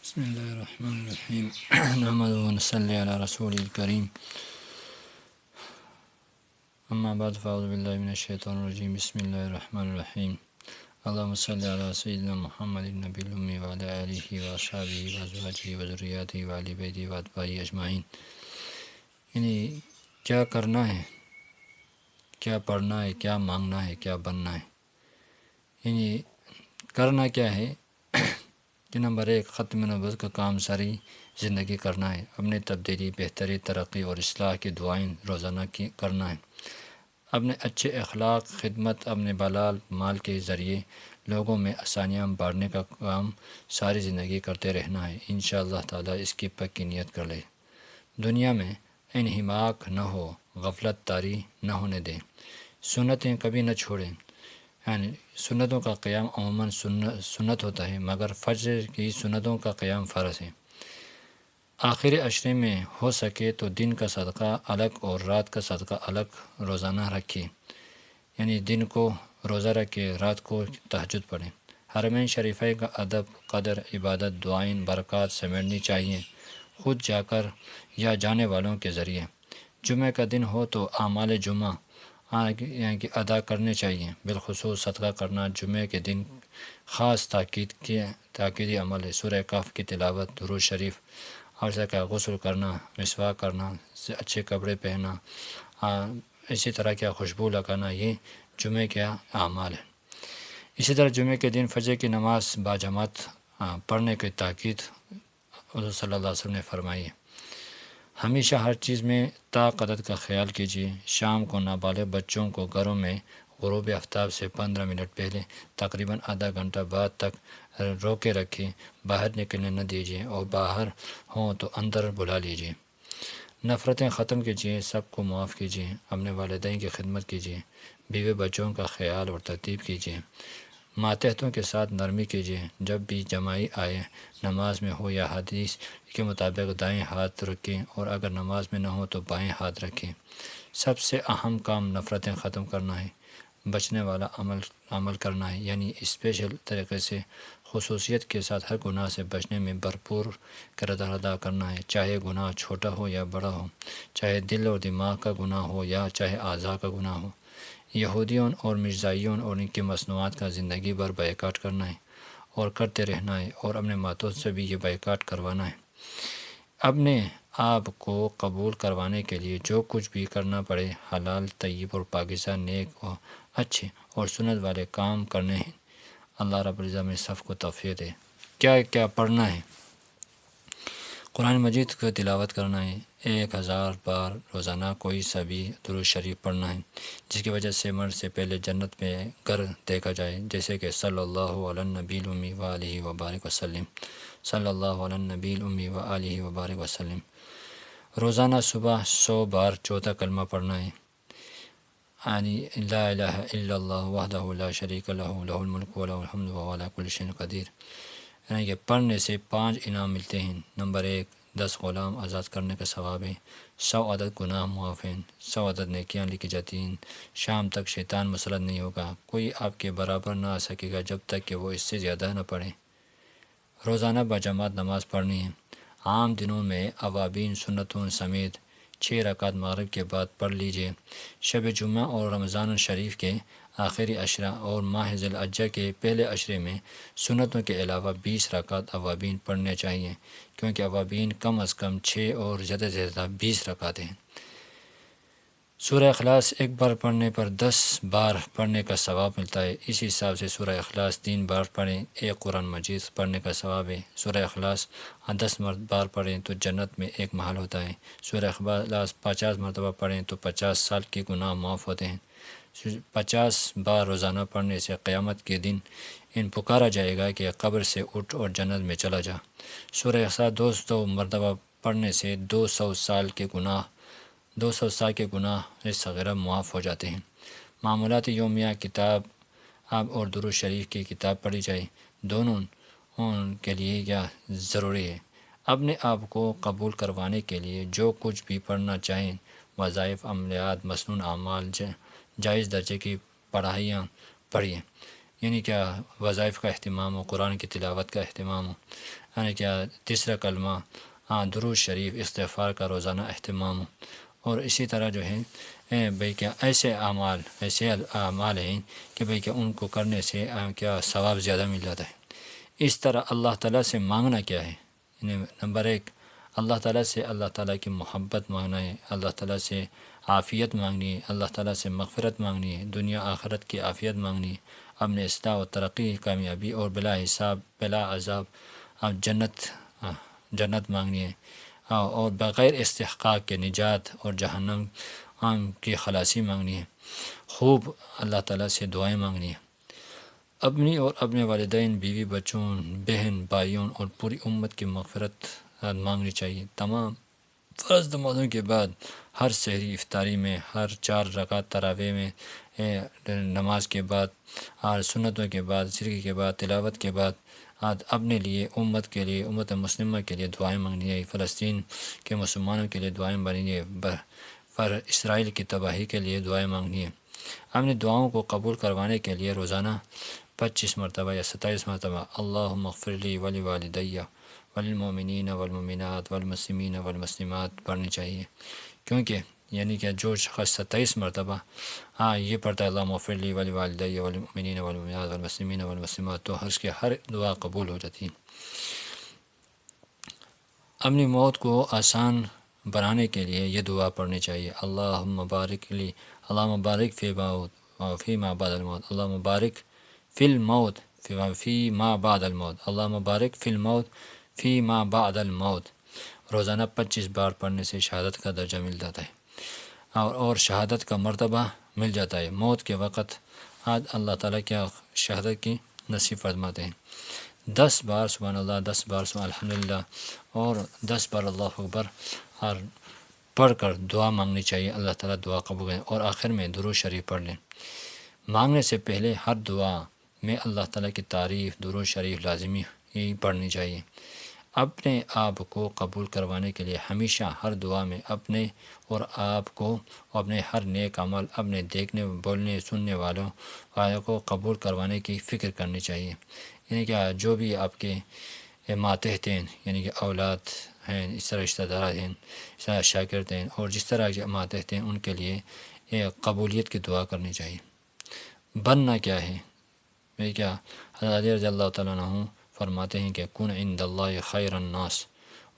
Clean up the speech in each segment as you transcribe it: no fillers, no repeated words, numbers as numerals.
بسم اللہ الرحمن الرحیم نحمدہ و نصلی علی رسول الکریم اما بعد فاعوذ باللہ من الشیطان الرجیم بسم اللہ الرحمن الرحیم اللہم صلی علی سیدنا محمد النبی الامی وعلی آلہ واصحابہ وازواجہ وذریاتہ وآل بیتہ واتباعہ اجمعین۔ یعنی کیا کرنا ہے، کیا پڑھنا ہے، کیا مانگنا ہے، کیا بننا ہے۔ یعنی کرنا کیا ہے کہ نمبر 1 ختم نبوت کا کام ساری زندگی کرنا ہے، اپنے تبدیلی، بہتری، ترقی اور اصلاح کی دعائیں روزانہ کرنا ہے، اپنے اچھے اخلاق، خدمت، اپنے بلال مال کے ذریعے لوگوں میں آسانیاں بانٹنے کا کام ساری زندگی کرتے رہنا ہے۔ انشاءاللہ تعالی اس کی پکی نیت کر لے۔ دنیا میں انہماک نہ ہو، غفلت طاری نہ ہونے دیں، سنتیں کبھی نہ چھوڑیں۔ یعنی سنتوں کا قیام عموماً سنت ہوتا ہے، مگر فجر کی سنتوں کا قیام فرض ہے۔ آخر عشرے میں ہو سکے تو دن کا صدقہ الگ اور رات کا صدقہ الگ روزانہ رکھیں۔ یعنی دن کو روزہ رکھے، رات کو تہجد پڑھیں۔ حرمین شریفین کا ادب، قدر، عبادت، دعائیں، برکات سمیٹنی چاہیے، خود جا کر یا جانے والوں کے ذریعے۔ جمعہ کا دن ہو تو اعمال جمعہ یعنی ادا کرنے چاہیے، بالخصوص صدقہ کرنا جمعہ کے دن خاص تاکیدی عمل ہے۔ سورہ کہف کی تلاوت، درود شریف، عرصہ کا غسل کرنا، مسواک کرنا، اچھے کپڑے پہننا، اسی طرح کیا خوشبو لگانا، یہ جمعہ کے اعمال ہیں۔ اسی طرح جمعہ کے دن فجر کی نماز باجماعت پڑھنے کی تاکید حضور صلی اللہ علیہ وسلم نے فرمائی ہے۔ ہمیشہ ہر چیز میں تا قدرت کا خیال کیجیے۔ شام کو نابالغ بچوں کو گھروں میں غروب آفتاب سے 15 منٹ پہلے تقریباً آدھا گھنٹہ بعد تک روکے رکھیں، باہر نکلنے نہ دیجیے، اور باہر ہوں تو اندر بلا لیجیے۔ نفرتیں ختم کیجیے، سب کو معاف کیجیے، اپنے والدین کی خدمت کیجیے، بیوی بچوں کا خیال اور ترتیب کیجیے، ماتحتوں کے ساتھ نرمی کیجیے۔ جب بھی جماعی آئے، نماز میں ہو یا حدیث کے مطابق دائیں ہاتھ رکھیں، اور اگر نماز میں نہ ہو تو بائیں ہاتھ رکھیں۔ سب سے اہم کام نفرتیں ختم کرنا ہے، بچنے والا عمل کرنا ہے، یعنی اسپیشل طریقے سے خصوصیت کے ساتھ ہر گناہ سے بچنے میں بھرپور کردار ادا کرنا ہے، چاہے گناہ چھوٹا ہو یا بڑا ہو، چاہے دل اور دماغ کا گناہ ہو یا چاہے اعضاء کا گناہ ہو۔ یہودیوں اور مرزائیوں اور ان کی مصنوعات کا زندگی بھر بائیکاٹ کرنا ہے اور کرتے رہنا ہے، اور اپنے ماتوں سے بھی یہ بائیکاٹ کروانا ہے۔ اپنے آپ کو قبول کروانے کے لیے جو کچھ بھی کرنا پڑے، حلال، طیب اور پاکیزہ، نیک اور اچھے اور سنت والے کام کرنے ہیں۔ اللہ رب العزت میں سب کو توفیق دے۔ کیا پڑھنا ہے؟ قرآن مجید کو تلاوت کرنا ہے، 1000 بار روزانہ کوئی سا بھی درود شریف پڑھنا ہے، جس کی وجہ سے مرنے سے پہلے جنت میں گھر دیکھا جائے، جیسے کہ صلی اللہ علی النبی الامی وآلہ وبارک وسلم، صلی اللہ علی النبی الامی وآلہ وبارک وسلم۔ روزانہ صبح 100 بار چوتھا کلمہ پڑھنا ہے، یعنی لا الہ الا اللہ وحدہ لا شریک لہ لہ الملک و لہ الحمد وہو علی کل شیء قدیر۔ یعنی کہ پڑھنے سے 5 انعام ملتے ہیں۔ نمبر 1 10 غلام آزاد کرنے کا ثواب ہے، 100 عدد گناہ معاف ہیں، 100 عدد نیکیاں لکھی جاتی ہیں، شام تک شیطان مسلط نہیں ہوگا، کوئی آپ کے برابر نہ آ سکے گا جب تک کہ وہ اس سے زیادہ نہ پڑھے۔ روزانہ باجماعت نماز پڑھنی ہے۔ عام دنوں میں اوابین سنتوں سمیت 6 رکعت مغرب کے بعد پڑھ لیجیے۔ شب جمعہ اور رمضان الشریف کے آخری عشرہ اور ماہ ذی الحجہ کے پہلے عشرے میں سنتوں کے علاوہ 20 رکعت اوابین پڑھنے چاہیے، کیونکہ اوابین کم از کم 6 اور زیادہ سے زیادہ 20 رکعت ہیں۔ سورہ اخلاص ایک بار پڑھنے پر 10 بار پڑھنے کا ثواب ملتا ہے۔ اسی حساب سے سورہ اخلاص 3 بار پڑھیں، ایک قرآن مجید پڑھنے کا ثواب ہے۔ سورہ اخلاص 10 بار پڑھیں تو جنت میں ایک محل ہوتا ہے۔ سورہ اخلاص 50 مرتبہ پڑھیں تو 50 سال کے گناہ معاف ہوتے ہیں۔ 50 بار روزانہ پڑھنے سے قیامت کے دن پکارا جائے گا کہ قبر سے اٹھ اور جنت میں چلا جا۔ سورہ اخلاص 200 مرتبہ پڑھنے سے 200 سال کے گناہ صغیرہ معاف ہو جاتے ہیں۔ معمولات یومیہ کتاب اور درود شریف کی کتاب پڑھی جائے، دونوں کے لیے کیا ضروری ہے۔ اپنے آپ کو قبول کروانے کے لیے جو کچھ بھی پڑھنا چاہیں، وظائف، عملیات، مسنون اعمال، جائز درجے کی پڑھائیاں پڑھیے۔ یعنی کیا وظائف کا اہتمام ہو، قرآن کی تلاوت کا اہتمام ہو، یعنی کیا تیسرا کلمہ درود شریف استغفار کا روزانہ اہتمام ہو، اور اسی طرح جو ہے بھئی کیا ایسے اعمال ہیں کہ بھئی کیا ان کو کرنے سے کیا ثواب زیادہ مل جاتا ہے۔ اس طرح اللہ تعالیٰ سے مانگنا کیا ہے؟ یعنی نمبر ایک، اللہ تعالیٰ سے اللہ تعالیٰ کی محبت مانگنا ہے، اللہ تعالیٰ سے عافیت مانگنی ہے، اللہ تعالیٰ سے مغفرت مانگنی ہے، دنیا آخرت کی عافیت مانگنی ہے، اپنے اصلاح و ترقی کامیابی اور بلا حساب بلا عذاب جنت مانگنی ہے، اور بغیر استحقاق کے نجات اور جہنم کی خلاصی مانگنی ہے، خوب اللہ تعالیٰ سے دعائیں مانگنی ہے، اپنی اور اپنے والدین، بیوی، بچوں، بہن، بھائیوں اور پوری امت کی مغفرت مانگنی چاہیے۔ تمام فرض نمازوں کے بعد، ہر سحری افطاری میں، ہر 4 رکعت تراویح میں، نماز کے بعد، اور سنتوں کے بعد، ذکر کے بعد، تلاوت کے بعد، اپنے لیے، امت کے لیے، امت مسلمہ کے لیے دعائیں مانگنی ہے، فلسطین کے مسلمانوں کے لیے دعائیں مانگنی ہے، اسرائیل کی تباہی کے لیے دعائیں مانگنی ہے۔ اپنی دعاؤں کو قبول کروانے کے لیے روزانہ 25 مرتبہ یا 27 مرتبہ اللہم اغفر لی ولی والدیہ وللمؤمنین والمؤمنات والمسلمین والمسلمات پڑھنی چاہیے، کیونکہ یعنی کہ جو شخص 27 مرتبہ یہ پڑھتا ہے اللہم اغفر لی ولی والدیہ وللمؤمنین والمؤمنات والمسلمین والمسلمات، تو اس کی ہر دعا قبول ہو جاتی ہے۔ اپنی موت کو آسان بنانے کے لیے یہ دعا پڑھنی چاہیے، اللہم بارک لی، اللہم بارک فی ما بعد الموت، اللہم بارک فی الموت فی ما بعد الموت، اللہم بارک فی الموت فی ما بعد الموت۔ روزانہ 25 بار پڑھنے سے شہادت کا درجہ مل جاتا ہے، اور شہادت کا مرتبہ مل جاتا ہے۔ موت کے وقت اللہ تعالیٰ کیا شہادت کی نصیب فرماتے ہیں۔ 10 بار سبحان اللہ، 10 بار سبحان الحمدللہ، اور 10 بار اللہ اکبر اور پڑھ کر دعا مانگنی چاہیے، اللہ تعالیٰ دعا قبول کریں، اور آخر میں درود شریف پڑھ لیں۔ مانگنے سے پہلے ہر دعا میں اللہ تعالیٰ کی تعریف، درود شریف لازمی ہی پڑھنی چاہیے۔ اپنے آپ کو قبول کروانے کے لیے ہمیشہ ہر دعا میں اپنے اور آپ کو، اپنے ہر نیک عمل، اپنے دیکھنے، بولنے، سننے والوں کو قبول کروانے کی فکر کرنی چاہیے۔ یعنی کہ جو بھی آپ کے ماتحت ہیں، یعنی کہ اولاد ہیں، اس طرح رشتہ دار ہیں، اس طرح شاگرد ہیں، اور جس طرح کے ماتحت ہیں، ان کے لیے قبولیت کی دعا کرنی چاہیے۔ بننا کیا ہے؟ کیا حضرت علی رضی اللہ تعالیٰ عنہ فرماتے ہیں کہ کن عند اللہ خیر الناس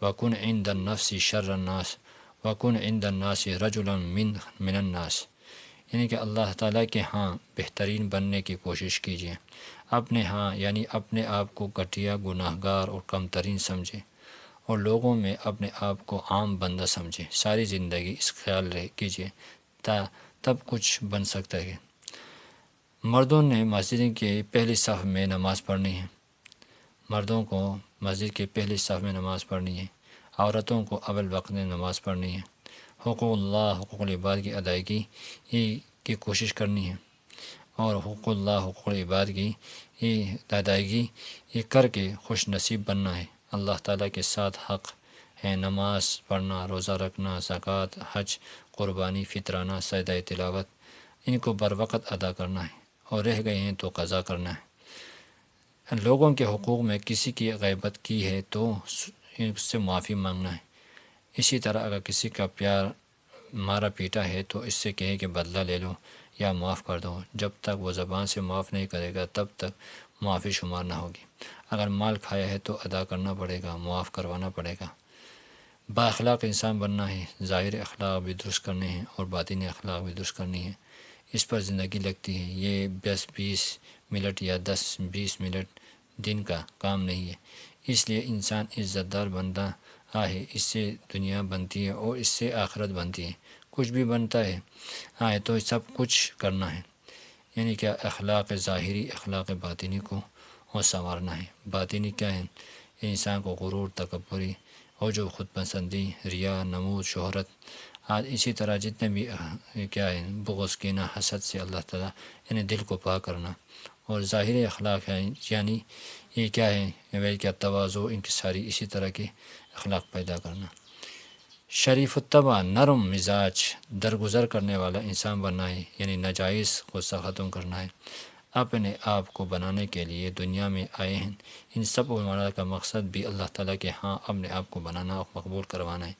وکن عند النفس شر الناس وکن عند الناس رجلا من الناس، یعنی کہ اللہ تعالیٰ کے ہاں بہترین بننے کی کوشش کیجیے، اپنے ہاں یعنی اپنے آپ کو گھٹیا، گناہ گار اور کم ترین سمجھیں، اور لوگوں میں اپنے آپ کو عام بندہ سمجھیں۔ ساری زندگی اس خیال کیجیے، تب کچھ بن سکتا ہے۔ مردوں نے مسجد کے پہلی صف میں نماز پڑھنی ہے، مردوں کو مسجد کے پہلی صف میں نماز پڑھنی ہے، عورتوں کو اول وقت میں نماز پڑھنی ہے، حقوق اللہ، حقوق العباد کی ادائیگی کی کوشش کرنی ہے، اور حقوق اللہ، حقوق العباد کی ادائیگی کر کے خوش نصیب بننا ہے۔ اللہ تعالیٰ کے 7 حق ہیں، نماز پڑھنا، روزہ رکھنا، زکوٰۃ، حج، قربانی، فطرانہ، سجدہ تلاوت، ان کو بر وقت ادا کرنا ہے، اور رہ گئے ہیں تو قضا کرنا ہے۔ لوگوں کے حقوق میں کسی کی غیبت کی ہے تو اس سے معافی مانگنا ہے۔ اسی طرح اگر کسی کا پیار مارا پیٹا ہے تو اس سے کہے کہ بدلہ لے لو یا معاف کر دو، جب تک وہ زبان سے معاف نہیں کرے گا تب تک معافی شمار نہ ہوگی۔ اگر مال کھایا ہے تو ادا کرنا پڑے گا، معاف کروانا پڑے گا۔ با اخلاق انسان بننا ہے، ظاہر اخلاق بھی درست کرنے ہیں اور باطنی اخلاق بھی درست کرنی ہے، اس پر زندگی لگتی ہے۔ یہ 10-20 منٹ یا 10-20 منٹ دن کا کام نہیں ہے، اس لیے انسان عزت دار بنتا ہے، اس سے دنیا بنتی ہے اور اس سے آخرت بنتی ہے۔ کچھ بھی بنتا ہے تو سب کچھ کرنا ہے، یعنی کہ اخلاق ظاہری، اخلاق باطنی کو سنوارنا ہے۔ باطنی کیا ہے؟ انسان کو غرور، تکبری، اور جو خود پسندی، ریا، نمود، شہرت، اسی طرح جتنے بھی کیا ہے بغض، کینہ، حسد سے اللہ تعالیٰ یعنی دل کو پاک کرنا، اور ظاہری اخلاق ہے یعنی یہ کیا ہے کیا تواضع، انکساری، اسی طرح کے اخلاق پیدا کرنا۔ شریف الطبع، نرم مزاج، درگزر کرنے والا انسان بننا ہے، یعنی ناجائز غصہ ختم کرنا ہے، اپنے آپ کو بنانے کے لیے دنیا میں آئے ہیں۔ ان سب علماء کا مقصد بھی اللہ تعالیٰ کے ہاں اپنے آپ کو بنانا اور مقبول کروانا ہے۔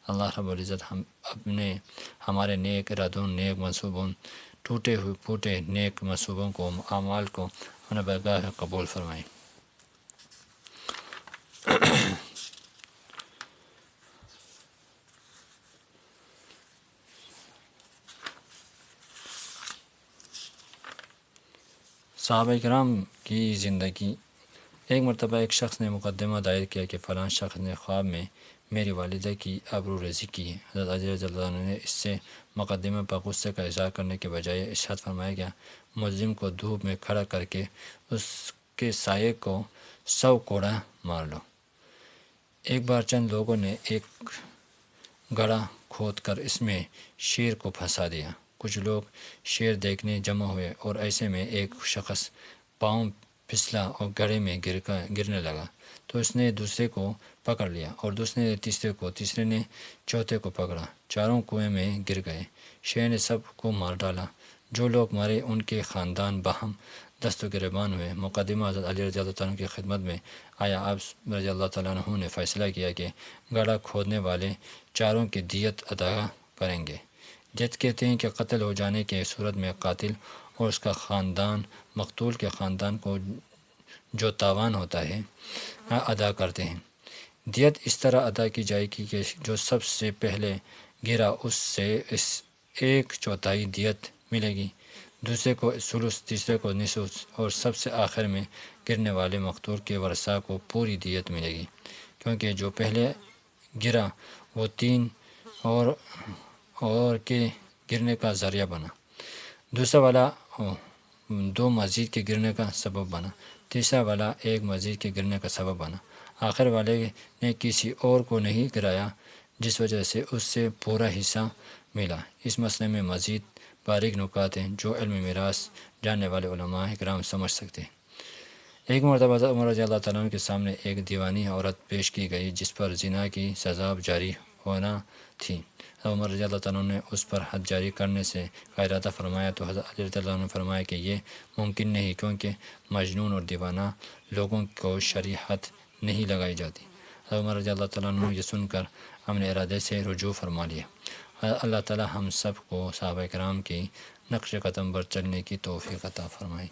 اللہ رب العزت ہمارے نیک ارادوں، نیک منصوبوں، ٹوٹے ہوئے پھوٹے نیک منصوبوں کو، اعمال کو اپنے بارگاہ قبول فرمائیں۔ صحابہ کرام کی زندگی۔ ایک مرتبہ ایک شخص نے مقدمہ دائر کیا کہ فلاں شخص نے خواب میں میری والدہ کی آبرو ریزی کی ہے۔ حضرت علی رضی اللہ عنہ نے اس سے مقدمے پر غصے کا اظہار کرنے کے بجائے ارشاد فرمایا کہ ملزم کو دھوپ میں کھڑا کر کے اس کے سائے کو 100 کوڑا مار لو۔ ایک بار چند لوگوں نے ایک گڑھا کھود کر اس میں شیر کو پھنسا دیا۔ کچھ لوگ شیر دیکھنے جمع ہوئے اور ایسے میں ایک شخص پاؤں پھسلا اور گڑھے میں گرنے لگا تو اس نے دوسرے کو پکڑ لیا اور دوسرے نے تیسرے کو، تیسرے نے چوتھے کو پکڑا، چاروں کنویں میں گر گئے۔ شیر نے سب کو مار ڈالا۔ جو لوگ مرے ان کے خاندان باہم دست و گریبان ہوئے۔ مقدمہ حضرت علی رضی اللہ عنہ کی خدمت میں آیا۔ آپ رضی اللہ تعالیٰ عنہ نے فیصلہ کیا کہ گڑھا کھودنے والے چاروں کی دیت ادا کریں گے۔ دیت کہتے ہیں کہ قتل ہو جانے کی صورت میں قاتل اور اس کا خاندان مقتول کے خاندان کو جو تاوان ہوتا ہے ادا کرتے ہیں۔ دیت اس طرح ادا کی جائے گی کہ جو سب سے پہلے گرا اس سے 1/4 دیت ملے گی، دوسرے کو ثلث، تیسرے کو نصف اور سب سے آخر میں گرنے والے مقتول کے ورثاء کو پوری دیت ملے گی، کیونکہ جو پہلے گرا وہ 3 اور کے گرنے کا ذریعہ بنا، دوسرا والا 2 مزید کے گرنے کا سبب بنا، تیسرا والا 1 مزید کے گرنے کا سبب بنا، آخر والے نے کسی اور کو نہیں گرایا جس وجہ سے اس سے پورا حصہ ملا۔ اس مسئلے میں مزید باریک نکات ہیں جو علم میراث جاننے والے علماء کرام سمجھ سکتے ہیں۔ ایک مرتبہ عمر رضی اللہ تعالیٰ عنہ کے سامنے ایک دیوانی عورت پیش کی گئی جس پر زنا کی سزا جاری ہونا تھی۔ عمر رضی اللہ تعالیٰ عنہ نے اس پر حد جاری کرنے سے کا ارادہ فرمایا تو حضرت علی رضی اللہ عنہ نے فرمایا کہ یہ ممکن نہیں، کیونکہ مجنون اور دیوانہ لوگوں کو شرعی حد نہیں لگائی جاتی۔ حضرت عمر رضی اللہ تعالیٰ عنہ نے یہ سن کر اپنے ارادے سے رجوع فرما لیا۔ اللہ تعالیٰ ہم سب کو صحابہ کرام کی نقش قدم پر چلنے کی توفیق عطا فرمائے۔